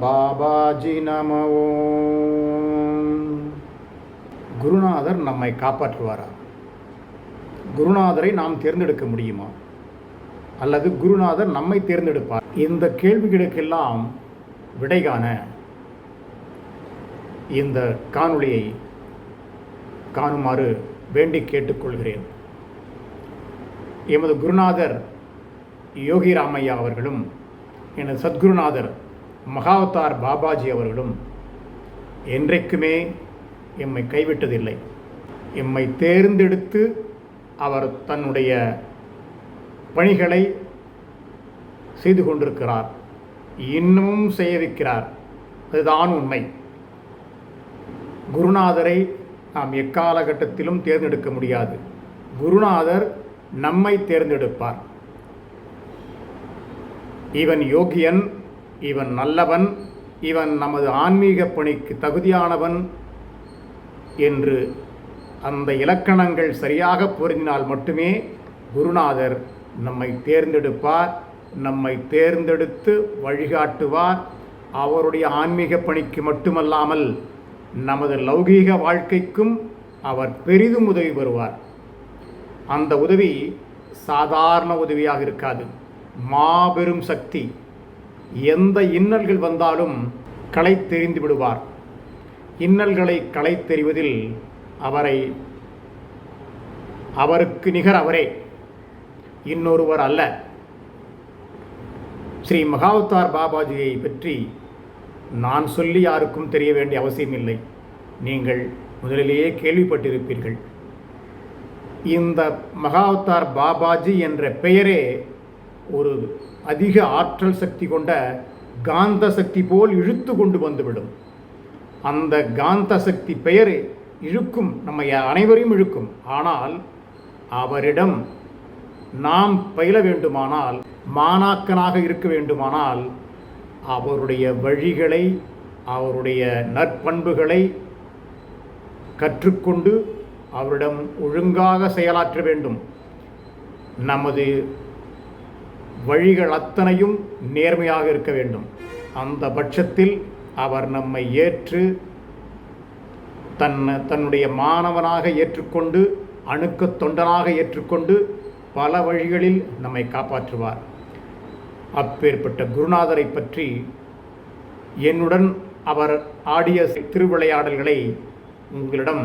பாபாஜி நம ஓம். குருநாதர் நம்மை காப்பாற்றுவாரா? குருநாதரை நாம் தேர்ந்தெடுக்க முடியுமா? அல்லது குருநாதர் நம்மை தேர்ந்தெடுப்பார்? இந்த கேள்விகளுக்கெல்லாம் விடை காண இந்த காணொளியை காணுமாறு வேண்டி கேட்டுக்கொள்கிறேன். எமது குருநாதர் யோகி ராமையா அவர்களும் எனது சத்குருநாதர் மகாவதார் பாபாஜி அவர்களும் என்றைக்குமே எம்மை கைவிட்டதில்லை. எம்மை தேர்ந்தெடுத்து அவர் தன்னுடைய பணிகளை செய்து கொண்டிருக்கிறார், இன்னமும் செய்ய வைக்கிறார். அதுதான் உண்மை. குருநாதரை நாம் எக்காலகட்டத்திலும் தேர்ந்தெடுக்க முடியாது. குருநாதர் நம்மை தேர்ந்தெடுப்பார். இவன் யோகியன், இவன் நல்லவன், இவன் நமது ஆன்மீக பணிக்கு தகுதியானவன் என்று அந்த இலக்கணங்கள் சரியாக பொருந்தினால் மட்டுமே குருநாதர் நம்மை தேர்ந்தெடுப்பார். நம்மை தேர்ந்தெடுத்து வழிகாட்டுவார். அவருடைய ஆன்மீக பணிக்கு மட்டுமல்லாமல் நமது லௌகீக வாழ்க்கைக்கும் அவர் பெரிதும் உதவி வருவார். அந்த உதவி சாதாரண உதவியாக இருக்காது, மாபெரும் சக்தி. எந்த இன்னல்கள் வந்தாலும் களை தெரிந்து விடுவார். இன்னல்களை களை தெரிவதில் அவருக்கு நிகர் அவரே, இன்னொருவர் அல்ல. ஸ்ரீ மகாவதார் பாபாஜியை பற்றி நான் சொல்லி யாருக்கும் தெரிய வேண்டிய அவசியமில்லை. நீங்கள் முதலிலேயே கேள்விப்பட்டிருப்பீர்கள். இந்த மகாவதார் பாபாஜி என்ற பெயரே ஒரு அதிக ஆற்றல் சக்தி கொண்ட காந்த சக்தி போல் இழுத்து கொண்டு வந்துவிடும். அந்த காந்த சக்தி பெயர் இழுக்கும், நம்ம அனைவரையும் இழுக்கும். ஆனால் அவரிடம் நாம் பயில வேண்டுமானால், மாணாக்கனாக இருக்க வேண்டுமானால், அவருடைய வழிகளை, அவருடைய நற்பண்புகளை கற்றுக்கொண்டு அவரிடம் ஒழுங்காக செயலாற்ற வேண்டும். நமது வழிகள் அத்தனையும் நேர்மையாக இருக்க வேண்டும். அந்த பட்சத்தில் அவர் நம்மை ஏற்று தன்னுடைய மாணவனாக ஏற்றுக்கொண்டு, அணுக்க தொண்டனாக ஏற்றுக்கொண்டு பல வழிகளில் நம்மை காப்பாற்றுவார். அப்பேற்பட்ட குருநாதரை பற்றி என்னுடன் அவர் ஆடிய திருவிளையாடல்களை உங்களிடம்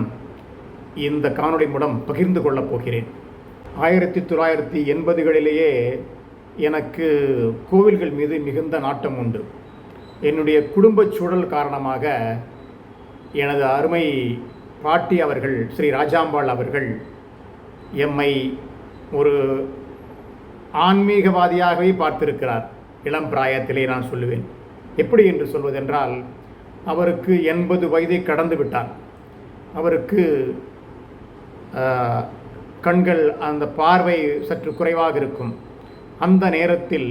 இந்த காணொளி மூலம் பகிர்ந்து கொள்ளப் போகிறேன். 1980களிலேயே எனக்கு கோவில்கள் மீது மிகுந்த நாட்டம் உண்டு. என்னுடைய குடும்பச் சூழல் காரணமாக எனது அருமை பாட்டி அவர்கள், ஸ்ரீ ராஜாம்பாள் அவர்கள், எம்மை ஒரு ஆன்மீகவாதியாகவே பார்த்திருக்கிறார். இளம் பிராயத்திலே நான் சொல்லுவேன். எப்படி என்று சொல்வதென்றால், அவருக்கு 80 வயதை கடந்து விட்டார். அவருக்கு கண்கள், அந்த பார்வை சற்று குறைவாக இருக்கும். அந்த நேரத்தில்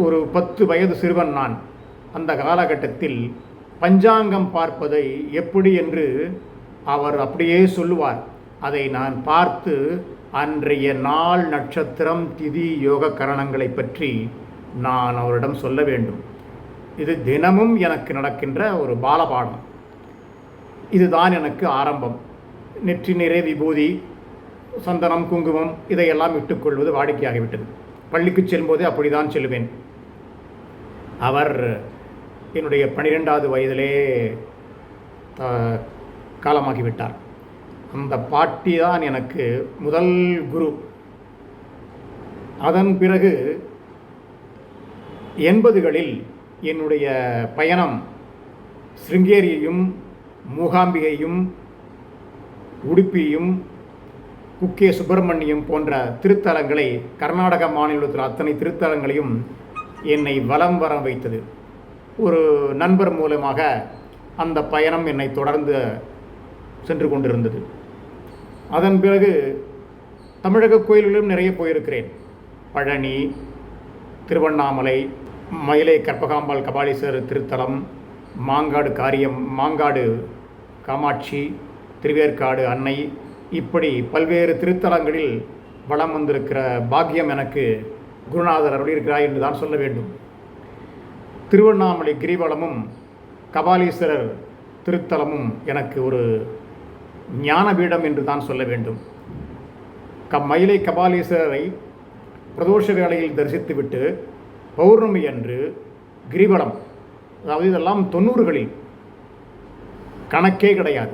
ஒரு 10 வயது சிறுவன் நான். அந்த காலகட்டத்தில் பஞ்சாங்கம் பார்ப்பதை எப்படி என்று அவர் அப்படியே சொல்லுவார். அதை நான் பார்த்து அன்றைய நாள், நட்சத்திரம், திதி, யோக கரணங்களை பற்றி நான் அவரிடம் சொல்ல வேண்டும். இது தினமும் எனக்கு நடக்கின்ற ஒரு பாலபாடம். இதுதான் எனக்கு ஆரம்பம். நெற்றி நிறை விபூதி, சந்தனம், குங்குமம் இதையெல்லாம் இட்டுக்கொள்வது வாடிக்கையாகிவிட்டது. பள்ளிக்கு செல்லும்போதே அப்படி தான் செல்லுவேன். அவர் என்னுடைய 12வது வயதிலே காலமாகிவிட்டார். அந்த பாட்டி தான் எனக்கு முதல் குரு. அதன் பிறகு 80களில் என்னுடைய பயணம் ஸ்ருங்கேரியையும், மூகாம்பிகையும், உடுப்பியும், குக்கே சுப்பிரமணியம் போன்ற திருத்தலங்களை, கர்நாடக மாநிலத்தில் அத்தனை திருத்தலங்களையும் என்னை வலம் வர வைத்தது. ஒரு நண்பர் மூலமாக அந்த பயணம் என்னை தொடர்ந்து சென்று கொண்டிருந்தது. அதன் பிறகு தமிழக கோயில்களிலும் நிறைய போயிருக்கிறேன். பழனி, திருவண்ணாமலை, மயிலை கற்பகாம்பாள் கபாலீஸ்வரர் திருத்தலம், மாங்காடு காமாட்சி, திருவேற்காடு அன்னை, இப்படி பல்வேறு திருத்தலங்களில் வலம் வந்திருக்கிற பாக்கியம் எனக்கு குருநாதர் அருளியிருக்கிறார் என்று தான் சொல்ல வேண்டும். திருவண்ணாமலை கிரிவலமும் கபாலீஸ்வரர் திருத்தலமும் எனக்கு ஒரு ஞானபீடம் என்று தான் சொல்ல வேண்டும். மயிலை கபாலீஸ்வரரை பிரதோஷ வேளையில் தரிசித்துவிட்டு பௌர்ணமி அன்று கிரிவலம், அதாவது இதெல்லாம் 90களில் கணக்கே கிடையாது,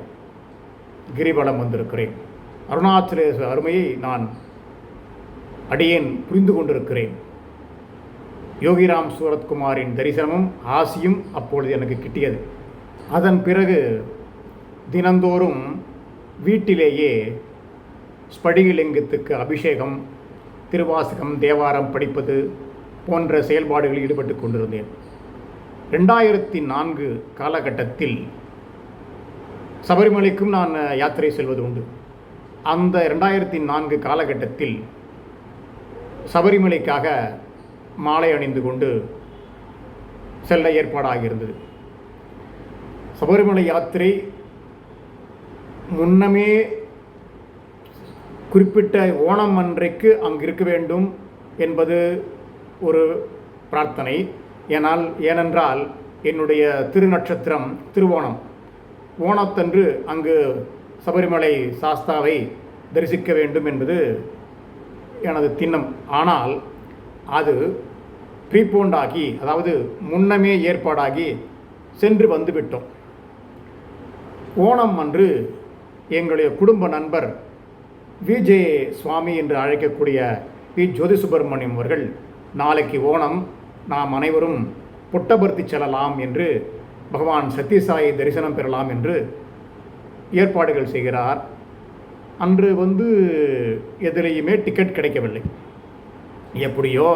கிரிவலம் வந்திருக்கிறேன். அருணாச்சலேஸ்வர அருமையை நான் அடியேன் புரிந்து கொண்டிருக்கிறேன். யோகிராம் சூரத்குமாரின் தரிசனமும் ஆசியும் அப்பொழுது எனக்கு கிட்டியது. அதன் பிறகு தினந்தோறும் வீட்டிலேயே ஸ்படிகலிங்கத்துக்கு அபிஷேகம், திருவாசகம், தேவாரம் படிப்பது போன்ற செயல்பாடுகளில் ஈடுபட்டு கொண்டிருந்தேன். 2004 காலகட்டத்தில் சபரிமலைக்கும் நான் யாத்திரை செல்வது உண்டு. அந்த 2004 காலகட்டத்தில் சபரிமலைக்காக மாலை அணிந்து கொண்டு செல்ல ஏற்பாடாகியிருந்தது. சபரிமலை யாத்திரை முன்னமே குறிப்பிட்ட ஓணம் அன்றைக்கு அங்கு இருக்க வேண்டும் என்பது ஒரு பிரார்த்தனை. ஏனென்றால் என்னுடைய திருநட்சத்திரம் திருவோணம். ஓணத்தன்று அங்கு சபரிமலை சாஸ்தாவை தரிசிக்க வேண்டும் என்பது எனது திண்ணம். ஆனால் அது ப்ரீபோண்டாகி, அதாவது முன்னமே ஏற்பாடாகி சென்று வந்துவிட்டோம். ஓணம் அன்று எங்களுடைய குடும்ப நண்பர் விஜே சுவாமி என்று அழைக்கக்கூடிய பி ஜோதி சுப்பிரமணியம் அவர்கள், நாளைக்கு ஓணம், நாம் அனைவரும் புட்டபர்த்தி செல்லலாம் என்று, பகவான் சத்யசாயை தரிசனம் பெறலாம் என்று ஏற்பாடுகள் செய்கிறார். அன்று எதிலேயுமே டிக்கெட் கிடைக்கவில்லை. எப்படியோ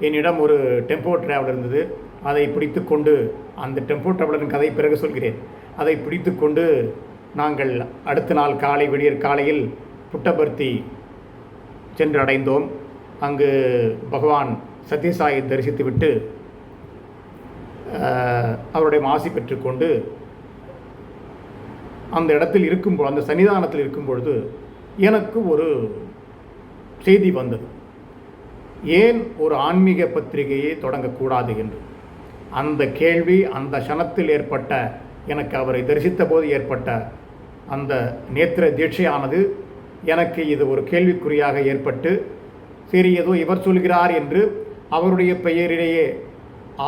என்னிடம் ஒரு டெம்போ டிராவலர் இருந்தது. அதை பிடித்து கொண்டு, அந்த டெம்போ டிராவலரின் கதை பிறகு சொல்கிறேன், அதை பிடித்து கொண்டு நாங்கள் அடுத்த நாள் காலை விடியற் காலையில் புட்டபர்த்தி சென்று அடைந்தோம். அங்கு பகவான் சத்யசாயை தரிசித்துவிட்டு அவருடைய ஆசி பெற்றுக்கொண்டு அந்த இடத்தில் இருக்கும்போது, அந்த சன்னிதானத்தில் இருக்கும் பொழுது எனக்கு ஒரு செய்தி வந்தது. ஏன் ஒரு ஆன்மீக பத்திரிகையை தொடங்கக்கூடாது என்று. அந்த கேள்வி அந்த க்ஷணத்தில் ஏற்பட்ட, எனக்கு அவரை தரிசித்த போது ஏற்பட்ட அந்த நேத்திர தீட்சையானது எனக்கு இது ஒரு கேள்விக்குறியாக ஏற்பட்டு, சரி ஏதோ இவர் சொல்கிறார் என்று அவருடைய பெயரிலேயே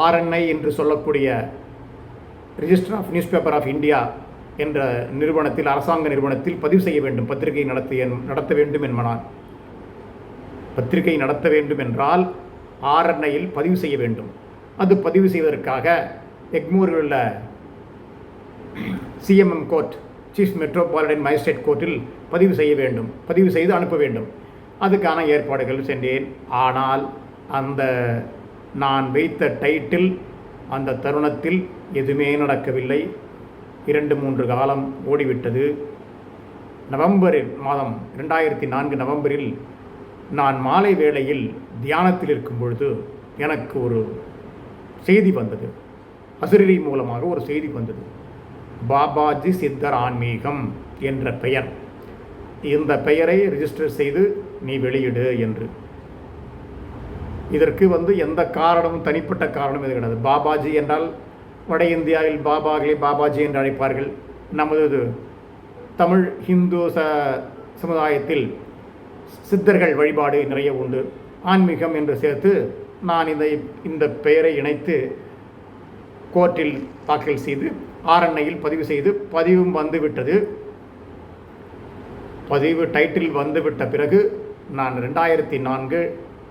RNI என்று சொல்லக்கூடிய register of newspaper of India என்ற நிறுவனத்தில், அரசாங்க நிறுவனத்தில் பதிவு செய்ய வேண்டும், பத்திரிகை நடத்த வேண்டும் என்பனான். பத்திரிகை நடத்த வேண்டும் என்றால் RNIயில் பதிவு செய்ய வேண்டும். அது பதிவு செய்வதற்காக எக்மூரில் உள்ள CMM court, chief metropolitan magistrate கோர்ட்டில் பதிவு செய்ய வேண்டும், பதிவு செய்து அனுப்ப வேண்டும். அதுக்கான ஏற்பாடுகள் சென்றேன். ஆனால் அந்த நான் வைத்த டைட்டில் அந்த தருணத்தில் எதுவுமே நடக்கவில்லை. 2-3 காலம் ஓடிவிட்டது. நவம்பர் மாதம் 2004 நவம்பரில் நான் மாலை வேளையில் தியானத்தில் இருக்கும் பொழுது எனக்கு ஒரு செய்தி வந்தது. அசிரரி மூலமாக ஒரு செய்தி வந்தது. பாபாஜி சித்தர் ஆன்மீகம் என்ற பெயர், இந்த பெயரை ரிஜிஸ்டர் செய்து நீ வெளியிடு என்று. இதற்கு எந்த காரணமும், தனிப்பட்ட காரணம் எது கிடையாது. பாபாஜி என்றால் வட இந்தியாவில் பாபாக்களை பாபாஜி என்று அழைப்பார்கள். நமது தமிழ் ஹிந்து சமுதாயத்தில் சித்தர்கள் வழிபாடு நிறைய உண்டு. ஆன்மீகம் என்று சேர்த்து நான் இந்த பெயரை இணைத்து கோர்ட்டில் தாக்கல் செய்து RNIயில் பதிவு செய்து, பதிவும் வந்துவிட்டது. பதிவு டைட்டில் வந்துவிட்ட பிறகு நான் 2004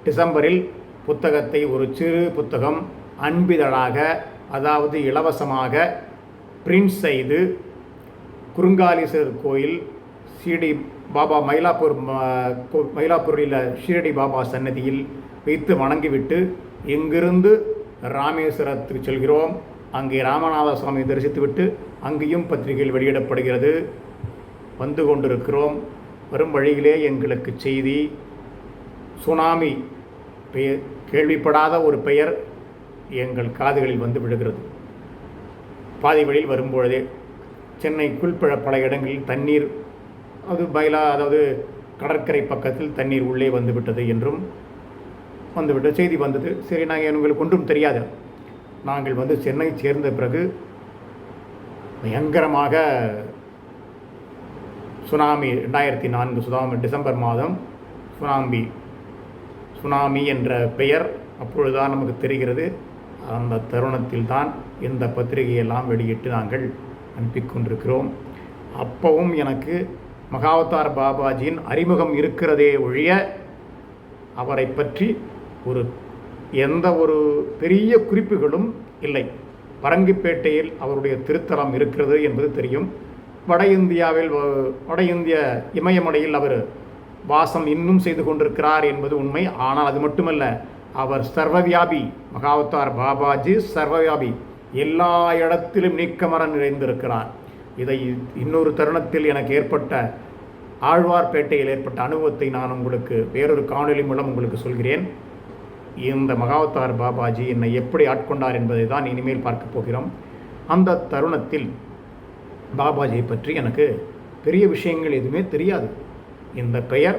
டிசம்பரில் புத்தகத்தை, ஒரு சிறு புத்தகம் அன்பிதழாக, அதாவது இலவசமாக பிரிண்ட் செய்து குருங்காலீஸ்வரர் கோயில் ஷீரடி பாபா மயிலாப்பூரில் ஷீரடி பாபா சன்னதியில் வைத்து வணங்கிவிட்டு இங்கிருந்து ராமேஸ்வரத்துக்கு செல்கிறோம். அங்கே ராமநாத சுவாமி தரிசித்துவிட்டு அங்கேயும் பத்திரிகையில் வெளியிடப்படுகிறது. வந்து கொண்டிருக்கிறோம். வரும் வழியிலே எங்களுக்கு செய்தி, சுனாமி பெயர், கேள்விப்படாத ஒரு பெயர் எங்கள் காதுகளில் வந்து விழுகிறது. பாதி வழியில் வரும்பொழுதே சென்னைக்குள் பல இடங்களில் தண்ணீர், அதாவது கடற்கரை பக்கத்தில் தண்ணீர் உள்ளே வந்துவிட்டது என்றும் வந்துவிட்ட செய்தி வந்தது. சரி, நாங்கள் எங்களுக்கு ஒன்றும் தெரியாது. நாங்கள் வந்து சென்னை சேர்ந்த பிறகு பயங்கரமாக சுனாமி 2004 டிசம்பர் மாதம் சுனாமி என்ற பெயர் அப்பொழுதுதான் நமக்கு தெரிகிறது. அந்த தருணத்தில் தான் இந்த பத்திரிகையெல்லாம் வெளியிட்டு நாங்கள் அனுப்பி கொண்டிருக்கிறோம். அப்பவும் எனக்கு மகாவதார் பாபாஜியின் அறிமுகம் இருக்கிறதே ஒழிய அவரை பற்றி எந்த ஒரு பெரிய குறிப்புகளும் இல்லை. பரங்கிப்பேட்டையில் அவருடைய திருத்தலம் இருக்கிறது என்பது தெரியும். வட இந்திய இமயமலையில் அவர் வாசம் இன்னும் செய்து கொண்டிருக்கிறார் என்பது உண்மை. ஆனால் அது மட்டுமல்ல, அவர் சர்வவியாபி. மகாவதார் பாபாஜி சர்வவியாபி, எல்லா இடத்திலும் நீக்கமர நிறைந்திருக்கிறார். இதை இன்னொரு தருணத்தில் எனக்கு ஏற்பட்ட ஆழ்வார்பேட்டையில் ஏற்பட்ட அனுபவத்தை நான் உங்களுக்கு வேறொரு காணொலி மூலம் உங்களுக்கு சொல்கிறேன். இந்த மகாவதார் பாபாஜி என்னை எப்படி ஆட்கொண்டார் என்பதை தான் இனிமேல் பார்க்க போகிறோம். அந்த தருணத்தில் பாபாஜியை பற்றி எனக்கு பெரிய விஷயங்கள் எதுவுமே தெரியாது. இந்த பெயர்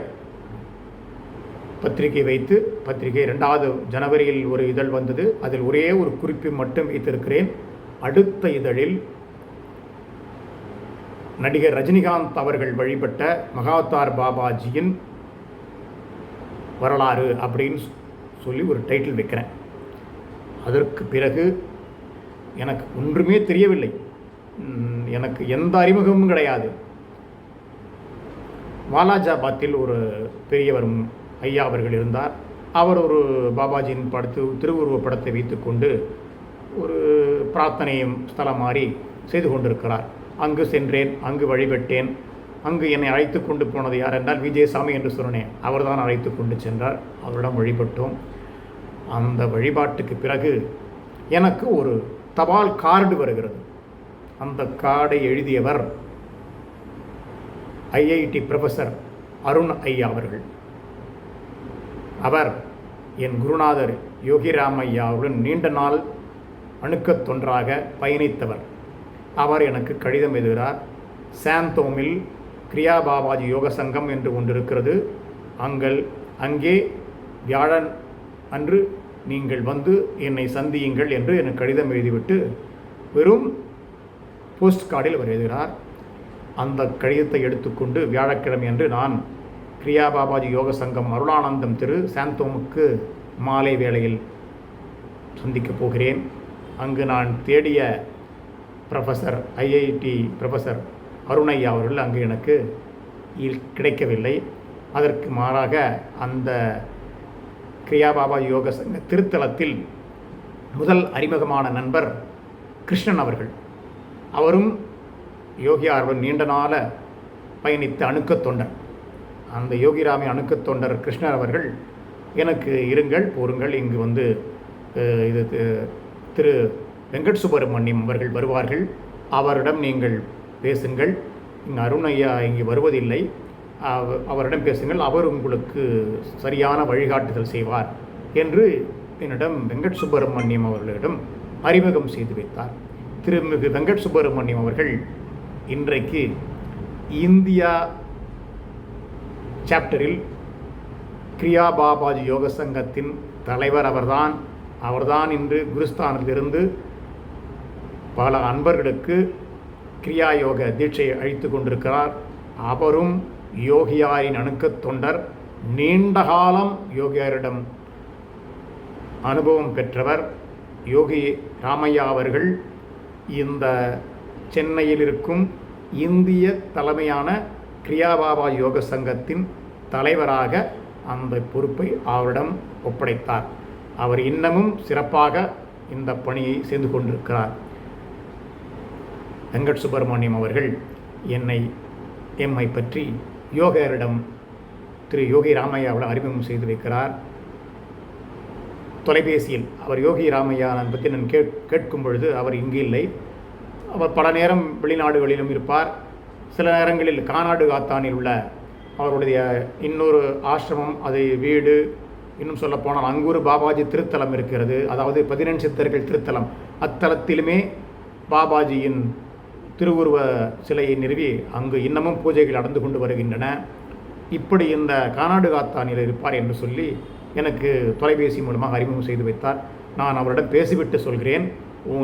பத்திரிகை வைத்து, பத்திரிகை 2வது ஜனவரியில் ஒரு இதழ் வந்தது. அதில் ஒரே ஒரு குறிப்பை மட்டும் வைத்திருக்கிறேன். அடுத்த இதழில் நடிகர் ரஜினிகாந்த் அவர்கள் வழிபட்ட மகாவதார் பாபாஜியின் வரலாறு அப்படின்னு சொல்லி ஒரு டைட்டில் வைக்கிறேன். அதற்கு பிறகு எனக்கு ஒன்றுமே தெரியவில்லை. எனக்கு எந்த அறிமுகமும் கிடையாது. வாலாஜாபாத்தில் ஒரு பெரியவர் ஐயா அவர்கள் இருந்தார். அவர் ஒரு பாபாஜியின் திருவுருவ படத்தை வைத்துக்கொண்டு ஒரு பிரார்த்தனை ஸ்தலம் மாதிரி செய்து கொண்டிருக்கிறார். அங்கு சென்றேன், அங்கு வழிபட்டேன். அங்கு என்னை அழைத்து கொண்டு போனது யார் என்றால் விஜயசாமி என்று சொன்னேன். அவர்தான் அழைத்து கொண்டு சென்றார். அவரிடம் வழிபட்டோம். அந்த வழிபாட்டுக்கு பிறகு எனக்கு ஒரு தபால் கார்டு வருகிறது. அந்த கார்டை எழுதியவர் ஐஐடி ப்ரொஃபஸர் அருண் ஐயா அவர்கள். அவர் என் குருநாதர் யோகிராம் ஐயாவுடன் நீண்ட நாள் அணுக்கத் தொன்றாக பயணித்தவர். அவர் எனக்கு கடிதம் எழுதுகிறார். சாந்தோமில் கிரியா பாபாஜி யோக சங்கம் என்று ஒன்று இருக்கிறது. அங்கே வியாழன் அன்று நீங்கள் வந்து என்னை சந்தியுங்கள் என்று எனக்கு கடிதம் எழுதிவிட்டு வெறும் போஸ்ட் கார்டில் அவர் எழுதுகிறார். அந்த கடிதத்தை எடுத்துக்கொண்டு வியாழக்கிழமை அன்று நான் கிரியா பாபாஜி யோக சங்கம் அருளானந்தம் திரு சாந்தோமுக்கு மாலை வேளையில் சந்திக்கப் போகிறேன். அங்கு நான் தேடிய ப்ரொஃபஸர் ஐஐடி ப்ரொஃபஸர் அருணையா அவர்கள் அங்கு எனக்கு கிடைக்கவில்லை. அதற்கு மாறாக அந்த கிரியா பாபாஜி யோக சங்க திருத்தலத்தில் முதல் அறிமுகமான நண்பர் கிருஷ்ணன் அவர்கள். அவரும் யோகியாருடன் நீண்ட நாள பயணித்த அணுக்கத் தொண்டர். அந்த யோகிராமி அணுக்கத் தொண்டர் கிருஷ்ணர் அவர்கள் எனக்கு இருங்கள், போருங்கள், இங்கு வந்து இது திரு வெங்கட் சுப்பிரமணியம் அவர்கள் வருவார்கள், அவரிடம் நீங்கள் பேசுங்கள், இங்கு அருண் ஐயா இங்கு வருவதில்லை, அவரிடம் பேசுங்கள், அவர் உங்களுக்கு சரியான வழிகாட்டுதல் செய்வார் என்று என்னிடம் வெங்கட் சுப்பிரமணியம் அவர்களிடம் அறிமுகம் செய்து வைத்தார். திருமிகு வெங்கட் சுப்பிரமணியம் அவர்கள் இன்றைக்கு இந்தியா சாப்டரில் கிரியா பாபாஜி யோக சங்கத்தின் தலைவர் அவர்தான் இன்று குருஸ்தானத்திலிருந்து பல அன்பர்களுக்கு கிரியா யோக தீட்சை அளித்து கொண்டிருக்கிறார். அவரும் யோகியாரின் அணுக்கத் தொண்டர், நீண்ட காலம் யோகியாரிடம் அனுபவம் பெற்றவர். யோகி ராமையா அவர்கள் இந்த சென்னையில் இருக்கும் இந்திய தலைமையான கிரியா பாபா யோக சங்கத்தின் தலைவராக அந்த பொறுப்பை அவரிடம் ஒப்படைத்தார். அவர் இன்னமும் சிறப்பாக இந்த பணியை செய்து கொண்டிருக்கிறார். வெங்கட் சுப்பிரமணியம் அவர்கள் எம்மை பற்றி யோகரிடம் திரு யோகி ராமையாவிடம் அறிமுகம் செய்து வைக்கிறார். தொலைபேசியில் அவர் யோகி ராமையா பற்றி நான் கேட்கும் பொழுது அவர் இங்கு இல்லை. அவர் பல நேரம் வெளிநாடுகளிலும் இருப்பார். சில நேரங்களில் கானாடு காத்தானில் உள்ள அவருடைய இன்னொரு ஆசிரமம், அது வீடு, இன்னும் சொல்லப்போனால் அங்கு ஒரு பாபாஜி திருத்தலம் இருக்கிறது. அதாவது 14 சித்தர்கள் திருத்தலம். அத்தலத்திலுமே பாபாஜியின் திருவுருவ சிலையை நிறுவி அங்கு இன்னமும் பூஜைகள் நடந்து கொண்டு வருகின்றன. இப்படி இந்த கானாடு காத்தானில் இருப்பார் என்று சொல்லி எனக்கு தொலைபேசி மூலமாக அறிமுகம் செய்து வைத்தார். நான் அவரிடம் பேசிவிட்டு சொல்கிறேன்,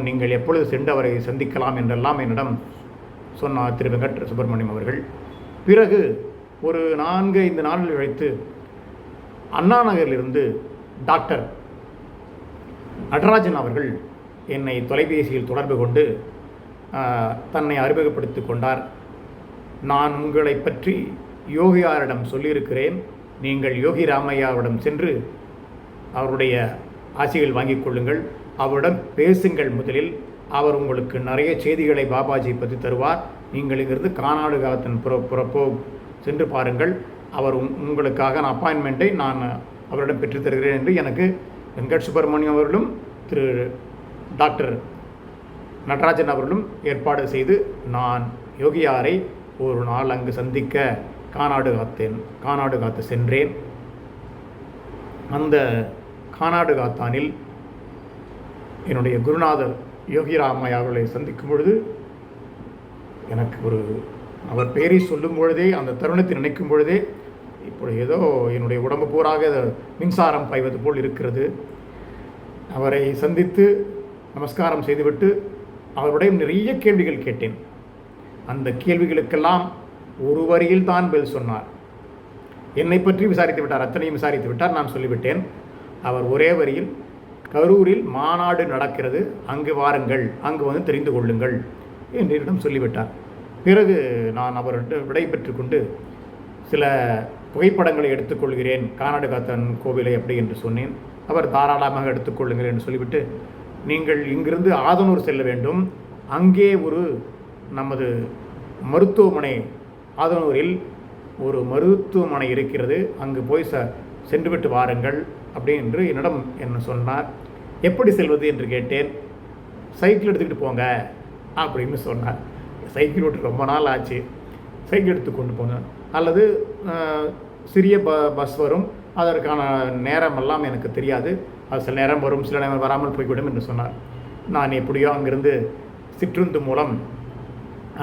நீங்கள் எப்பொழுது சென்று அவரை சந்திக்கலாம் என்றெல்லாம் என்னிடம் சொன்னார் திரு வெங்கட் சுப்பிரமணியம் அவர்கள். பிறகு ஒரு 4-5 நாட்கள் கழித்து அண்ணா நகரிலிருந்து டாக்டர் நடராஜன் அவர்கள் என்னை தொலைபேசியில் தொடர்பு கொண்டு தன்னை அறிமுகப்படுத்தி கொண்டார். நான் உங்களை பற்றி யோகியாரிடம் சொல்லியிருக்கிறேன், நீங்கள் யோகி ராமையாவிடம் சென்று அவருடைய ஆசிகள் வாங்கிக் கொள்ளுங்கள், அவரிடம் பேசுங்கள். முதலில் அவர் உங்களுக்கு நிறைய செய்திகளை பாபாஜி பற்றி தருவார். நீங்கள் இங்கிருந்து கானாடு காலத்தின் புறப்போ சென்று பாருங்கள். அவர் உங்களுக்காக அப்பாயின்மெண்ட்டை நான் அவரிடம் பெற்றுத்தருகிறேன் என்று எனக்கு வெங்கட் சுப்பிரமணியம் அவர்களும் திரு டாக்டர் நடராஜன் அவர்களும் ஏற்பாடு செய்து நான் யோகியாரை ஒரு நாள் அங்கு சந்திக்க கானாடு காத்து சென்றேன். அந்த கானாடு காத்தானில் என்னுடைய குருநாதர் யோகி ராமையா அவர்களை சந்திக்கும் பொழுது எனக்கு அவர் பெயரை சொல்லும் பொழுதே, அந்த தருணத்தை நினைக்கும் பொழுதே இப்பொழுது ஏதோ என்னுடைய உடம்பு பூராக மின்சாரம் பாய்வது போல் இருக்கிறது. அவரை சந்தித்து நமஸ்காரம் செய்துவிட்டு அவருடைய நிறைய கேள்விகள் கேட்டேன். அந்த கேள்விகளுக்கெல்லாம் ஒரு வரியில் தான் பதில் சொன்னார். என்னை பற்றி விசாரித்து விட்டார், அத்தனையும் விசாரித்து விட்டார். நான் சொல்லிவிட்டேன். அவர் ஒரே வரியில், கரூரில் மாநாடு நடக்கிறது, அங்கு வாருங்கள், அங்கு வந்து தெரிந்து கொள்ளுங்கள் என்று என்னிடம் சொல்லிவிட்டார். பிறகு நான் அவர்கிட்ட விடை பெற்று கொண்டு சில புகைப்படங்களை எடுத்துக்கொள்கிறேன், கானாடு காத்தன் கோவிலை அப்படி என்று சொன்னேன். அவர் தாராளமாக எடுத்துக்கொள்ளுங்கள் என்று சொல்லிவிட்டு, நீங்கள் இங்கிருந்து ஆதனூர் செல்ல வேண்டும், அங்கே ஒரு நமது மருத்துவமனை, ஆதனூரில் ஒரு மருத்துவமனை இருக்கிறது, அங்கு போய் சென்றுவிட்டு வாருங்கள் அப்படி என்று என்னிடம் என்ன சொன்னார். எப்படி செல்வது என்று கேட்டேன். சைக்கிள் எடுத்துக்கிட்டு போங்க அப்படின்னு சொன்னார். சைக்கிள் ஓட்டு ரொம்ப நாள் ஆச்சு, சைக்கிள் எடுத்து கொண்டு போங்க, அல்லது சிறிய பஸ் வரும், அதற்கான நேரமெல்லாம் எனக்கு தெரியாது, அது சில நேரம் வரும், சில நேரம் வராமல் போய்விடும் என்று சொன்னார். நான் எப்படியோ அங்கிருந்து சிற்றுந்து மூலம்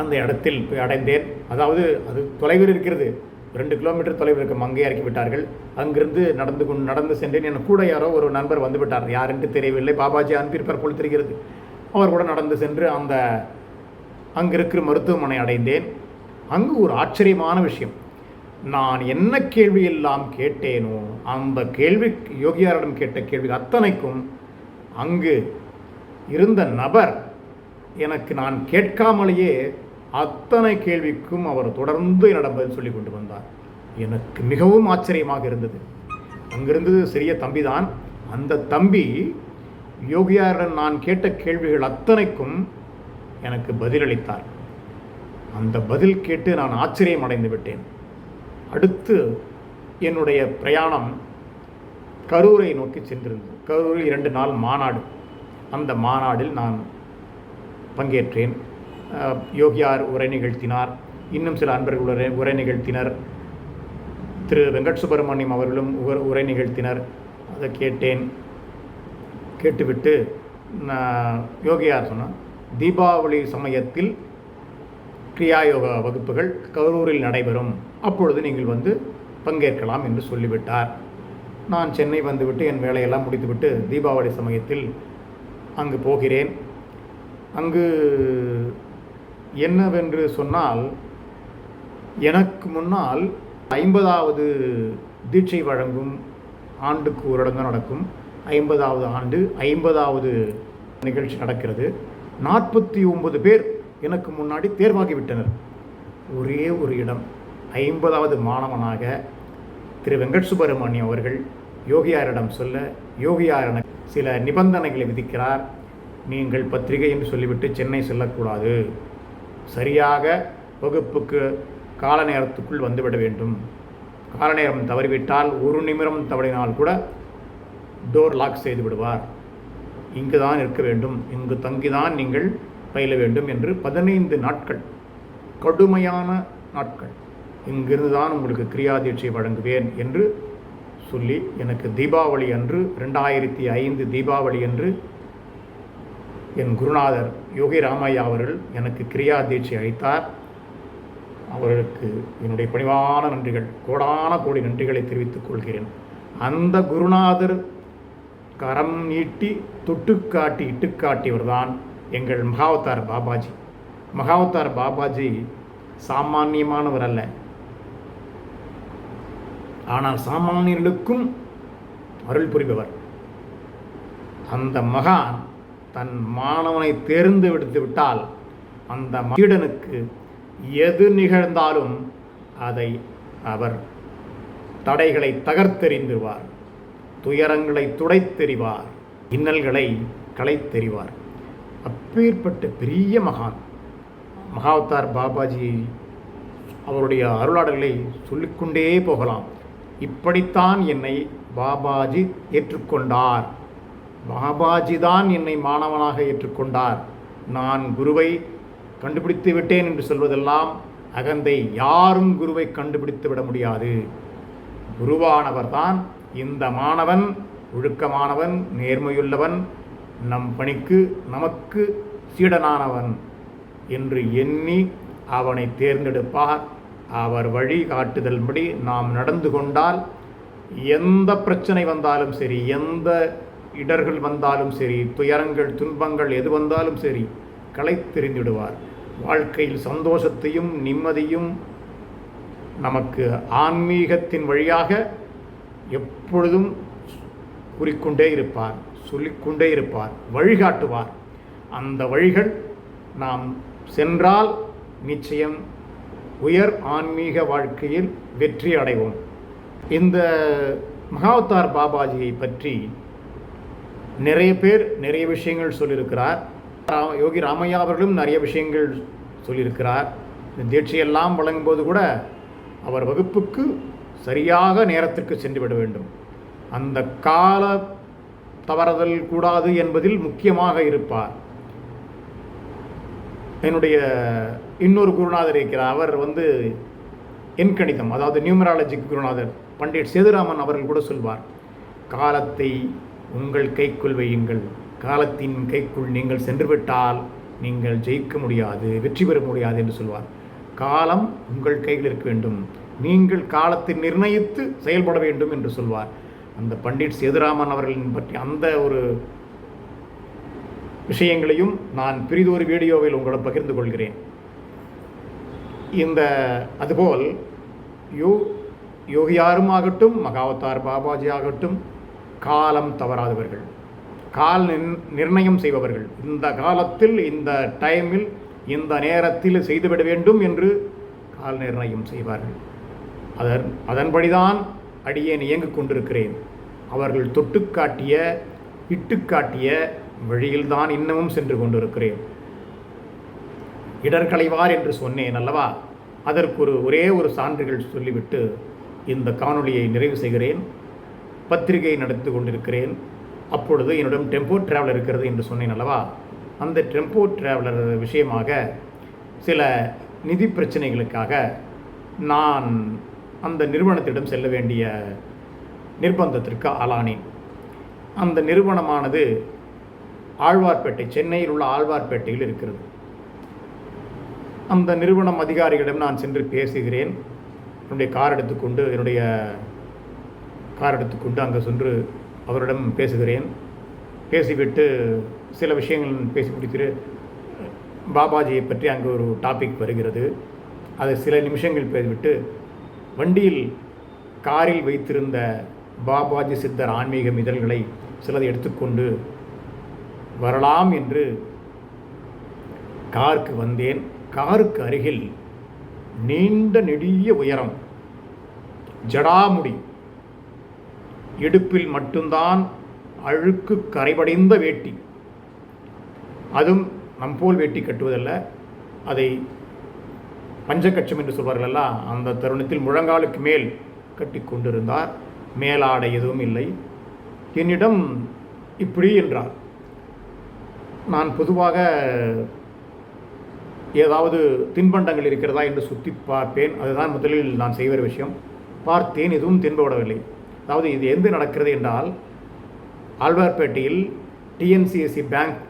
அந்த இடத்தில் போய் அடைந்தேன். அதாவது அது தொலைவில் இருக்கிறது, 2 கிலோமீட்டர் தொலைவில் இருக்கும். அங்கே இறக்கி விட்டார்கள். அங்கிருந்து நடந்து சென்றேன். என் கூட யாரோ ஒரு நண்பர் வந்து விட்டார், யார் என்று தெரியவில்லை, பாபாஜி அனுப்பியிருப்பார் போல் தெரிகிறது. அவர் கூட நடந்து சென்று அங்கு இருக்கிற மருத்துவமனை அடைந்தேன். அங்கு ஒரு ஆச்சரியமான விஷயம், நான் என்ன கேள்வியெல்லாம் கேட்டேனோ அந்த கேள்வி, யோகியாரிடம் கேட்ட கேள்வி அத்தனைக்கும் அங்கு இருந்த நபர் எனக்கு நான் கேட்காமலேயே அத்தனை கேள்விக்கும் அவர் தொடர்ந்து என்னிடம் பதில் சொல்லி கொண்டு வந்தார். எனக்கு மிகவும் ஆச்சரியமாக இருந்தது. அங்கிருந்தது சிறிய தம்பி தான். அந்த தம்பி யோகியாரிடம் நான் கேட்ட கேள்விகள் அத்தனைக்கும் எனக்கு பதிலளித்தார். அந்த பதில் கேட்டு நான் ஆச்சரியம் அடைந்து விட்டேன். அடுத்து என்னுடைய பிரயாணம் கரூரை நோக்கி சென்றிருந்தது. கரூரில் 2 நாள் மாநாடு. அந்த மாநாடில் நான் பங்கேற்றேன். யோகியார் உரை நிகழ்த்தினார், இன்னும் சில அன்பர்கள் உரை நிகழ்த்தினர், திரு வெங்கட் சுப்பிரமணியம் அவர்களும் உரை நிகழ்த்தினர். அதை கேட்டேன். கேட்டுவிட்டு யோகியார் சொன்னார், தீபாவளி சமயத்தில் கிரியாயோகா வகுப்புகள் கரூரில் நடைபெறும், அப்பொழுது நீங்கள் வந்து பங்கேற்கலாம் என்று சொல்லிவிட்டார். நான் சென்னை வந்துவிட்டு என் வேலையெல்லாம் முடித்துவிட்டு தீபாவளி சமயத்தில் அங்கு போகிறேன். அங்கு என்னவென்று சொன்னால், எனக்கு முன்னால் 50வது தீட்சை வழங்கும் ஆண்டுக்கு ஒரு இடம் தான் நடக்கும். 50வது ஆண்டு 50வது நிகழ்ச்சி நடக்கிறது. 49 பேர் எனக்கு முன்னாடி தேர்வாகிவிட்டனர். ஒரே ஒரு இடம், 50வது மாணவனாக திரு வெங்கட் சுப்பிரமணியம் அவர்கள் யோகியாரிடம் சொல்ல, யோகியார் எனக்கு சில நிபந்தனைகளை விதிக்கிறார். நீங்கள் பத்திரிகை என்று சொல்லிவிட்டு சென்னை செல்லக்கூடாது, சரியாக வகுப்புக்கு கால நேரத்துக்குள் வந்துவிட வேண்டும். கால நேரம் தவறிவிட்டால், 1 நிமிடம் தவறினால் கூட டோர் லாக் செய்து விடுவார். இங்கு தான் இருக்க வேண்டும், இங்கு தங்கிதான் நீங்கள் பயில வேண்டும் என்று 15 நாட்கள், கடுமையான நாட்கள், இங்கிருந்து தான் உங்களுக்கு கிரியாதீட்சை வழங்குவேன் என்று சொல்லி எனக்கு தீபாவளி அன்று, 2005 தீபாவளி அன்று என் குருநாதர் யோகி ராமையா அவர்கள் எனக்கு கிரியாதீட்சை அளித்தார். அவர்களுக்கு என்னுடைய பணிவான நன்றிகள், கோடான கோடி நன்றிகளை தெரிவித்துக் கொள்கிறேன். அந்த குருநாதர் கரம் நீட்டி தொட்டுக்காட்டி இட்டுக்காட்டியவர் தான் எங்கள் மகாவதார் பாபாஜி. மகாவதார் பாபாஜி சாமானியமானவர் அல்ல. ஆனால் சாமானியர்களுக்கும் அருள் புரிபவர். அந்த மகான் தன் மாணவனை தேர்ந்து விடுத்து விட்டால் அந்த சீடனுக்கு எது நிகழ்ந்தாலும் அதை அவர் தடைகளை தகர்த்தெறிந்துவார், துயரங்களை துடைத்தெறிவார், இன்னல்களை களைத்தெறிவார். அப்பேற்பட்ட பெரிய மகான் மகாவதார் பாபாஜி. அவருடைய அருளாடல்களை சொல்லிக்கொண்டே போகலாம். இப்படித்தான் என்னை பாபாஜி ஏற்றுக்கொண்டார். பாபாஜி தான் என்னை மாணவனாக ஏற்றுக்கொண்டார். நான் குருவை கண்டுபிடித்து விட்டேன் என்று சொல்வதெல்லாம் அகந்தை. யாரும் குருவை கண்டுபிடித்து விட முடியாது. குருவானவர் தான் இந்த மாணவன் ஒழுக்கமானவன், நேர்மையுள்ளவன், நம் பணிக்கு நமக்கு சீடனானவன் என்று எண்ணி அவனை தேர்ந்தெடுப்பார். அவர் வழி காட்டுதல்படி நாம் நடந்து கொண்டால் எந்த பிரச்சனை வந்தாலும் சரி, எந்த இடர்கள் வந்தாலும் சரி, துயரங்கள் துன்பங்கள் எது வந்தாலும் சரி களைத்தெறிந்து விடுவார். வாழ்க்கையில் சந்தோஷத்தையும் நிம்மதியும் நமக்கு ஆன்மீகத்தின் வழியாக எப்பொழுதும் கூறிக்கொண்டே இருப்பார், சொல்லிக்கொண்டே இருப்பார், வழிகாட்டுவார். அந்த வழிகள் நாம் சென்றால் நிச்சயம் உயர் ஆன்மீக வாழ்க்கையில் வெற்றி அடைவோம். இந்த மகாவதார் பாபாஜியை பற்றி நிறைய பேர் நிறைய விஷயங்கள் சொல்லியிருக்கிறார். யோகி ராமையா அவர்களும் நிறைய விஷயங்கள் சொல்லியிருக்கிறார். இந்த தீட்சையெல்லாம் வழங்கும்போது கூட அவர் வகுப்புக்கு சரியாக நேரத்திற்கு சென்று விட வேண்டும். அந்த கால தவறுதல் கூடாது என்பதில் முக்கியமாக இருப்பார். என்னுடைய இன்னொரு குருநாதர் இருக்கிறார். அவர் எண்கணிதம், அதாவது நியூமராலஜிக்கு குருநாதர் பண்டிட் சேதுராமன் அவர்கள் கூட சொல்வார், காலத்தை உங்கள் கைக்குள் வையுங்கள், காலத்தின் கைக்குள் நீங்கள் சென்றுவிட்டால் நீங்கள் ஜெயிக்க முடியாது, வெற்றி பெற முடியாது என்று சொல்வார். காலம் உங்கள் கையில் இருக்க வேண்டும், நீங்கள் காலத்தை நிர்ணயித்து செயல்பட வேண்டும் என்று சொல்வார். அந்த பண்டிட் சேதுராமன் அவர்களின் பற்றி அந்த ஒரு விஷயங்களையும் நான் பிரிதொரு வீடியோவில் உங்களிடம் பகிர்ந்து கொள்கிறேன். அதுபோல் யோகியாரும் ஆகட்டும், மகாவதார் பாபாஜி ஆகட்டும், காலம் தவறாதவர்கள், கால் நிர்ணயம் செய்பவர்கள். இந்த காலத்தில், இந்த டைமில், இந்த நேரத்தில் செய்துவிட வேண்டும் என்று கால் நிர்ணயம் செய்வார்கள். அதன்படிதான் அடியேன் இயங்கிக் கொண்டிருக்கிறேன். அவர்கள் தொட்டுக்காட்டிய இட்டுக்காட்டிய வழியில்தான் இன்னமும் சென்று கொண்டிருக்கிறேன். இடர்களைவார் என்று சொன்னேன் அல்லவா? அதற்கு ஒரே ஒரு சான்றுகள் சொல்லிவிட்டு இந்த காணொளியை நிறைவு செய்கிறேன். பத்திரிகை நடத்தி கொண்டிருக்கிறேன். அப்பொழுது என்னிடம் டெம்போ டிராவலர் இருக்கிறது என்று சொன்னேன் அல்லவா? அந்த டெம்போ டிராவலர் விஷயமாக சில நிதி பிரச்சனைகளுக்காக நான் அந்த நிறுவனத்திடம் செல்ல வேண்டிய நிர்பந்தத்திற்கு ஆளானேன். அந்த நிறுவனமானது ஆழ்வார்பேட்டை, சென்னையில் உள்ள ஆழ்வார்பேட்டையில் இருக்கிறது. அந்த நிறுவனம் அதிகாரிகளிடம் நான் சென்று பேசுகிறேன். என்னுடைய கார் எடுத்துக்கொண்டு அங்கே சென்று அவரிடம் பேசுகிறேன். பேசிவிட்டு சில விஷயங்கள் பேசி முடித்து பாபாஜியை பற்றி அங்கே ஒரு டாபிக் வருகிறது. அதை சில நிமிஷங்கள் பேசிவிட்டு வண்டியில் காரில் வைத்திருந்த பாபாஜி சித்தர் ஆன்மீக இதழ்களை சிலதை எடுத்துக்கொண்டு வரலாம் என்று காருக்கு வந்தேன். காருக்கு அருகில் நீண்ட நெடிய உயரம், ஜடாமுடி, இடுப்பில் மட்டும்தான் அழுக்கு கரைபடைந்த வேட்டி. அதுவும் நம்போல் வேட்டி கட்டுவதல்ல, அதை பஞ்சகட்சம் என்று சொல்வார்களல்ல, அந்த தருணத்தில் முழங்காலுக்கு மேல் கட்டி கொண்டிருந்தார். மேலாடை எதுவும் இல்லை. என்னிடம் இப்படி என்றார். நான் பொதுவாக ஏதாவது தின்பண்டங்கள் இருக்கிறதா என்று சுற்றி பார்ப்பேன். அதுதான் முதலில் நான் செய்கிற விஷயம். பார்த்தேன், எதுவும் தென்படவில்லை. அதாவது இது எந்த நடக்கிறது என்றால், ஆழ்வார்பேட்டையில் டிஎன்சிஎஸ்சி பேங்க்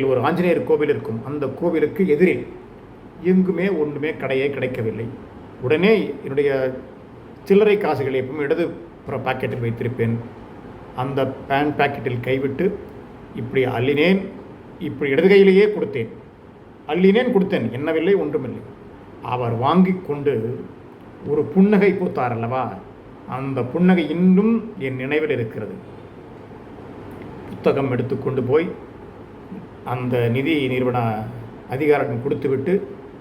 ஒரு ஆஞ்சநேயர் கோவில் இருக்கும். அந்த கோவிலுக்கு எதிரில் எங்குமே ஒன்றுமே கிடைக்கவில்லை. உடனே என்னுடைய சில்லறை காசுகளை எப்பவும் இடது பாக்கெட்டில் வைத்திருப்பேன். அந்த பேன் பாக்கெட்டில் கைவிட்டு இப்படி அள்ளினேன். இப்படி இடது கையிலேயே கொடுத்தேன். அள்ளினேன், கொடுத்தேன், என்னவில்லை, ஒன்றுமில்லை. அவர் வாங்கி கொண்டு ஒரு புன்னகை பூத்தார் அல்லவா, அந்த புன்னகை இன்னும் என் நினைவில் இருக்கிறது. புத்தகம் எடுத்துக்கொண்டு போய் அந்த நிதி நிறுவன அதிகாரிடம் கொடுத்துவிட்டு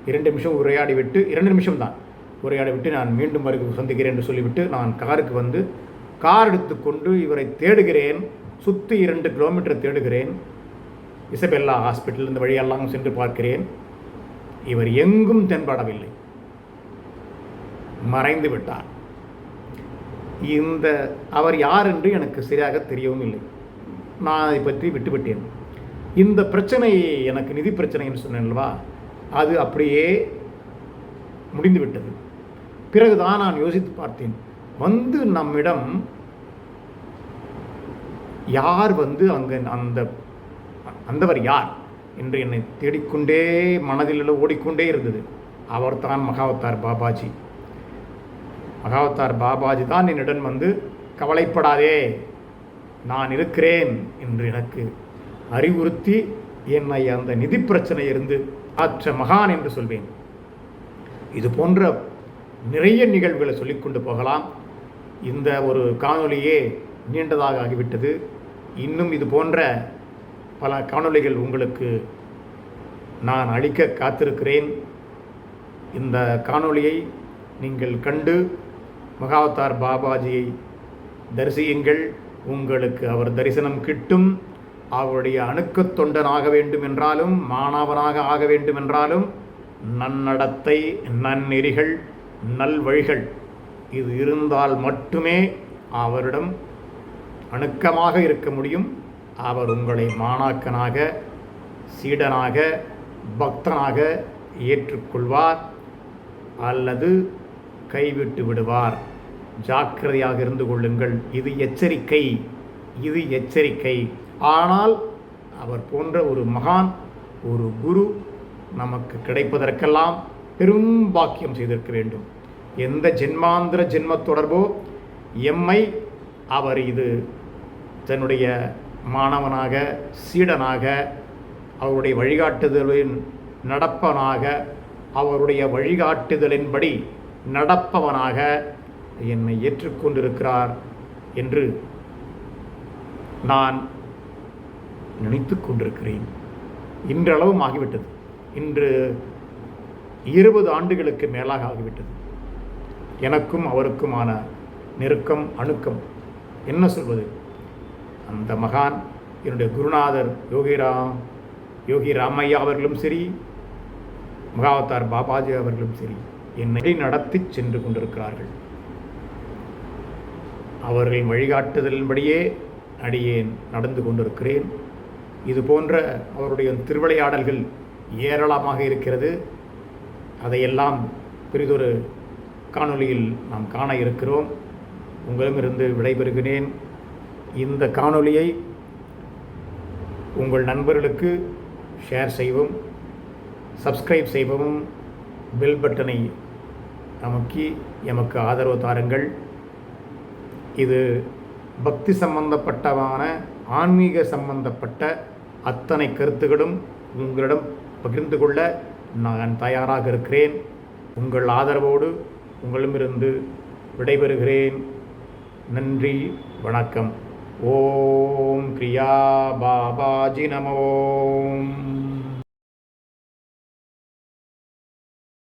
2 நிமிஷம் உரையாடிவிட்டு, 2 நிமிஷம்தான் உரையாடிவிட்டு, நான் மீண்டும் வரைக்கும் சந்திக்கிறேன் என்று சொல்லிவிட்டு நான் காருக்கு வந்து கார் எடுத்துக்கொண்டு இவரை தேடுகிறேன். சுற்றி 2 கிலோமீட்டர் தேடுகிறேன். இசபெல்லா ஹாஸ்பிட்டல் இந்த வழியெல்லாம் சென்று பார்க்கிறேன். இவர் எங்கும் தென்படவில்லை, மறைந்து விட்டார். அவர் யார் என்று எனக்கு சரியாக தெரியவும் இல்லை. நான் அதை பற்றி விட்டுவிட்டேன். இந்த பிரச்சனை, எனக்கு நிதி பிரச்சனை என்று சொன்னேன் அல்லவா, அது அப்படியே முடிந்துவிட்டது. பிறகுதான் நான் யோசித்து பார்த்தேன், வந்து நம்மிடம் யார் வந்து அங்கே அந்தவர் யார் என்று என்னை தேடிக்கொண்டே மனதில் ஓடிக்கொண்டே இருந்தது. அவர்தான் மகாவதார் பாபாஜி. மகாவதார் பாபாஜி தான் என்னிடம் வந்து, கவலைப்படாதே, நான் இருக்கிறேன் என்று எனக்கு அறிவுறுத்தி என்னை அந்த நிதி பிரச்சனையிலிருந்து ஆற்ற மகான் என்று சொல்வேன். இது போன்ற நிறைய நிகழ்வுகளை சொல்லிக்கொண்டு போகலாம். இந்த ஒரு காணொலியே நீண்டதாக ஆகிவிட்டது. இன்னும் இது போன்ற பல காணொளிகள் உங்களுக்கு நான் அளிக்க காத்திருக்கிறேன். இந்த காணொளியை நீங்கள் கண்டு மகாவதார் பாபாஜியை தரிசியுங்கள். உங்களுக்கு அவர் தரிசனம் கிட்டும். அவருடைய அணுக்கத் தொண்டனாக வேண்டும் என்றாலும், மாணவனாக ஆக வேண்டும் என்றாலும், நன்னடத்தை, நன்னெறிகள், நல்வழிகள் இது இருந்தால் மட்டுமே அவரிடம் அணுக்கமாக இருக்க முடியும். அவர் உங்களை மாணாக்கனாக, சீடனாக, பக்தனாக ஏற்றுக்கொள்வார் அல்லது கைவிட்டு விடுவார். ஜாக்கிரதையாக இருந்து கொள்ளுங்கள். இது எச்சரிக்கை, இது எச்சரிக்கை. ஆனால் அவர் போன்ற ஒரு மகான், ஒரு குரு நமக்கு கிடைப்பதற்கெல்லாம் பெரும் பாக்கியம் செய்திருக்க வேண்டும். எந்த ஜென்மாந்திர ஜென்ம தொடர்போ எம்மை அவர் இது தன்னுடைய மாணவனாக, சீடனாக, அவருடைய வழிகாட்டுதலின் நடப்பவனாக, அவருடைய வழிகாட்டுதலின்படி நடப்பவனாக என்னை ஏற்றுக்கொண்டிருக்கிறார் என்று நான் நினைத்து கொண்டிருக்கிறேன். இன்றளவும் ஆகிவிட்டது. இன்று 20 ஆண்டுகளுக்கு மேலாக ஆகிவிட்டது. எனக்கும் அவருக்குமான நெருக்கம், அணுக்கம் என்ன சொல்வது. அந்த மகான், என்னுடைய குருநாதர் யோகி ராமையா அவர்களும் சரி, மகாவதார் பாபாஜி அவர்களும் சரி, என்னை நடத்தி சென்று கொண்டிருக்கிறார்கள். அவர்களின் வழிகாட்டுதலின்படியே அடியேன் நடந்து கொண்டிருக்கிறேன். இது போன்ற அவருடைய திருவிளையாடல்கள் ஏராளமாக இருக்கிறது. அதையெல்லாம் பெரிதொரு காணொளியில் நாம் காண இருக்கிறோம். உங்களிடமிருந்து விடைபெறுகிறேன். இந்த காணொளியை உங்கள் நண்பர்களுக்கு ஷேர் செய்யவும், சப்ஸ்கிரைப் செய்யவும், பெல் பட்டனை அமுக்கி எமக்கு ஆதரவு தாருங்கள். இது பக்தி சம்பந்தப்பட்டவான, ஆன்மீக சம்பந்தப்பட்ட அத்தனை கருத்துகளும் உங்களிடம் பகிர்ந்து கொள்ள நான் தயாராக இருக்கிறேன். உங்கள் ஆதரவோடு உங்களிடமிருந்து விடைபெறுகிறேன். நன்றி, வணக்கம். ஓம் கிரியா பாபாஜி நமோ.